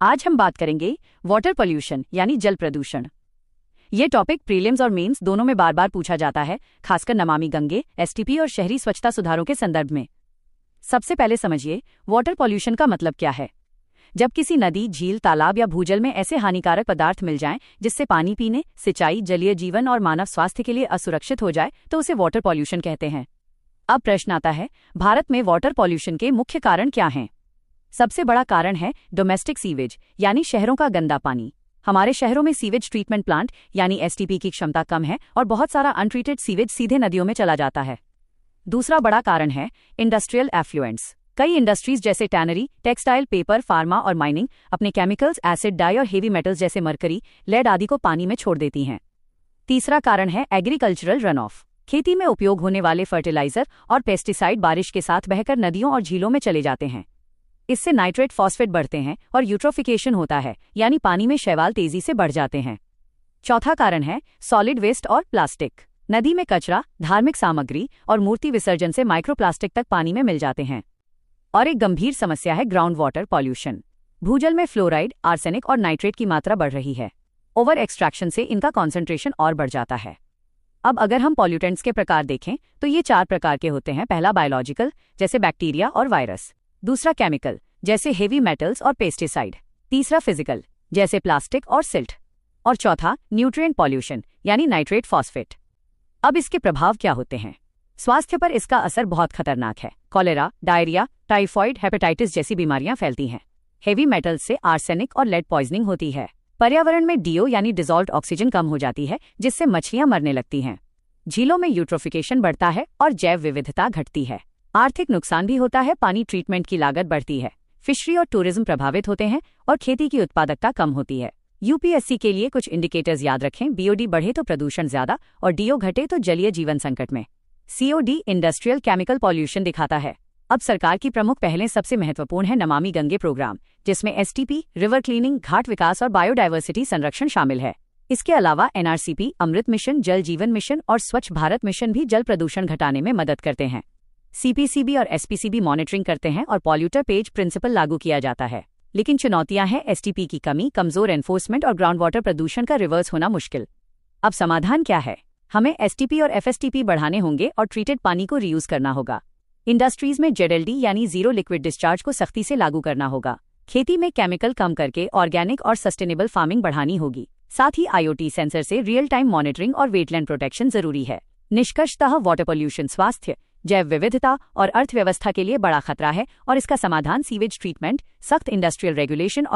आज हम बात करेंगे वाटर पोल्यूशन यानी जल प्रदूषण। ये टॉपिक प्रीलिम्स और मेंस दोनों में बार बार पूछा जाता है, खासकर नमामि गंगे, एसटीपी और शहरी स्वच्छता सुधारों के संदर्भ में। सबसे पहले समझिए वाटर पोल्यूशन का मतलब क्या है। जब किसी नदी, झील, तालाब या भूजल में ऐसे हानिकारक पदार्थ मिल जाएं जिससे पानी पीने, सिंचाई, जलीय जीवन और मानव स्वास्थ्य के लिए असुरक्षित हो जाए तो उसे वाटर पोल्यूशन कहते हैं। अब प्रश्न आता है, भारत में वाटर पोल्यूशन के मुख्य कारण क्या हैं? सबसे बड़ा कारण है डोमेस्टिक सीवेज यानी शहरों का गंदा पानी। हमारे शहरों में सीवेज ट्रीटमेंट प्लांट यानी एसटीपी की क्षमता कम है और बहुत सारा अनट्रीटेड सीवेज सीधे नदियों में चला जाता है। दूसरा बड़ा कारण है इंडस्ट्रियल एफ्लुएंट्स। कई इंडस्ट्रीज जैसे टैनरी, टेक्सटाइल, पेपर, फार्मा और माइनिंग अपने केमिकल्स, एसिड, डाई और हेवी मेटल्स जैसे मरकरी, लेड आदि को पानी में छोड़ देती हैं। तीसरा कारण है एग्रीकल्चरल रन ऑफ। खेती में उपयोग होने वाले फर्टिलाइजर और पेस्टिसाइड बारिश के साथ बहकर नदियों और झीलों में चले जाते हैं। इससे नाइट्रेट, फॉस्फेट बढ़ते हैं और यूट्रोफिकेशन होता है, यानी पानी में शैवाल तेजी से बढ़ जाते हैं। चौथा कारण है सॉलिड वेस्ट और प्लास्टिक। नदी में कचरा, धार्मिक सामग्री और मूर्ति विसर्जन से माइक्रोप्लास्टिक तक पानी में मिल जाते हैं। और एक गंभीर समस्या है ग्राउंड वाटर पॉल्यूशन। भूजल में फ्लोराइड, आर्सेनिक और नाइट्रेट की मात्रा बढ़ रही है। ओवर एक्सट्रैक्शन से इनका कॉन्सेंट्रेशन और बढ़ जाता है। अब अगर हम पॉल्यूटेंट्स के प्रकार देखें तो ये 4 प्रकार के होते हैं। पहला बायोलॉजिकल, जैसे बैक्टीरिया और वायरस। दूसरा केमिकल, जैसे हेवी मेटल्स और पेस्टिसाइड। तीसरा फिजिकल, जैसे प्लास्टिक और सिल्ट। और चौथा न्यूट्रिएंट पॉल्यूशन यानी नाइट्रेट, फॉस्फेट। अब इसके प्रभाव क्या होते हैं? स्वास्थ्य पर इसका असर बहुत खतरनाक है। कॉलेरा, डायरिया, टाइफॉइड, हेपेटाइटिस जैसी बीमारियां फैलती हैं। हेवी मेटल्स से आर्सेनिक और लेड पॉइजनिंग होती है। पर्यावरण में डीओ यानी डिसॉल्व्ड ऑक्सीजन कम हो जाती है, जिससे मछलियां मरने लगती हैं। झीलों में यूट्रोफिकेशन बढ़ता है और जैव विविधता घटती है। आर्थिक नुकसान भी होता है, पानी ट्रीटमेंट की लागत बढ़ती है। फिशरी और टूरिज्म प्रभावित होते हैं और खेती की उत्पादकता कम होती है। यूपीएससी के लिए कुछ इंडिकेटर्स याद रखें। बीओडी बढ़े तो प्रदूषण ज्यादा और डीओ घटे तो जलीय जीवन संकट में। सीओडी इंडस्ट्रियल केमिकल पॉल्यूशन दिखाता है। अब सरकार की प्रमुख पहलें सबसे महत्वपूर्ण है नमामि गंगे प्रोग्राम, जिसमें एसटीपी, रिवर क्लीनिंग, घाट विकास और बायोडायवर्सिटी संरक्षण शामिल है। इसके अलावा एनआरसीपी, अमृत मिशन, जल जीवन मिशन और स्वच्छ भारत मिशन भी जल प्रदूषण घटाने में मदद करते हैं। सीपीसीबी और एसपीसीबी मॉनिटरिंग करते हैं और पॉल्यूटर पेज प्रिंसिपल लागू किया जाता है। लेकिन चुनौतियां हैं एसटीपी की कमी, कमजोर एनफोर्समेंट और ग्राउंड वाटर प्रदूषण का रिवर्स होना मुश्किल। अब समाधान क्या है? हमें एसटीपी और एफएसटीपी बढ़ाने होंगे और ट्रीटेड पानी को रीयूज करना होगा। इंडस्ट्रीज में जेडएलडी यानी जीरो लिक्विड डिस्चार्ज को सख्ती से लागू करना होगा। खेती में केमिकल कम करके ऑर्गेनिक और सस्टेनेबल फार्मिंग बढ़ानी होगी। साथ ही आईओटी सेंसर से रियल टाइम मॉनिटरिंग और वेटलैंड प्रोटेक्शन जरूरी है। निष्कर्षतः वाटर पोल्यूशन स्वास्थ्य, जैव विविधता और अर्थव्यवस्था के लिए बड़ा खतरा है और इसका समाधान सीवेज ट्रीटमेंट, सख्त इंडस्ट्रियल रेगुलेशन और